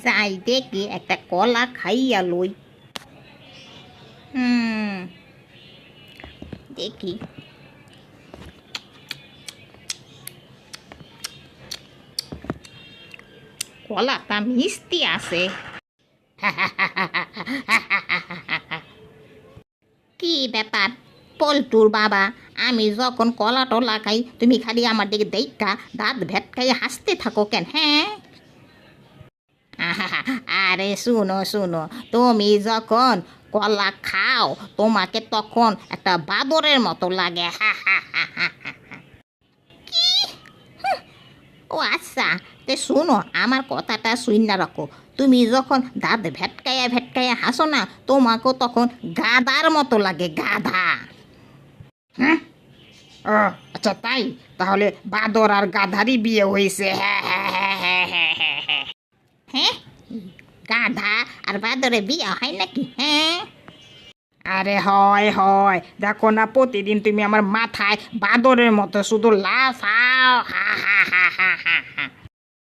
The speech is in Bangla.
যাই দেখি একটা কলা খাইয়া লই। হুম, দেখি। কলাটা মিষ্টি আছে। কি ব্যাপার পল্টুর বাবা, আমি যখন কলা টলা খাই তুমি খালি আমার দিকে দেখা দাঁত ভেটকাইয়া হাসতে থাকো কেন? হ্যাঁ, আরে শুনো শুনো, তুমি যখন কলা খাও তোমাকে তখন একটা বাদরের মতো লাগে। ও আচ্ছা, তে শুনো আমার কথাটা শুইনা রাখো। তুমি যখন দাঁত ভেটকাইয়া ভেটকাইয়া হাসো না, তোমাকেও তখন গাধার মতো লাগে, গাধা। হ্যাঁ, ও আচ্ছা তাই, তাহলে বাদর আর গাধারই বিয়ে হয়েছে। হ্যাঁ হ্যাঁ হ্যাঁ হ্যাঁ হ্যাঁ হ্যাঁ হ্যাঁ। হ্যাঁ, গাধা আর বাদরে বিয়ে হয় নাকি? হ্যাঁ, আরে হয় হয়, দেখো না প্রতিদিন তুমি আমার মাথায় বাদরের মতো শুধু লাফাও, হা হা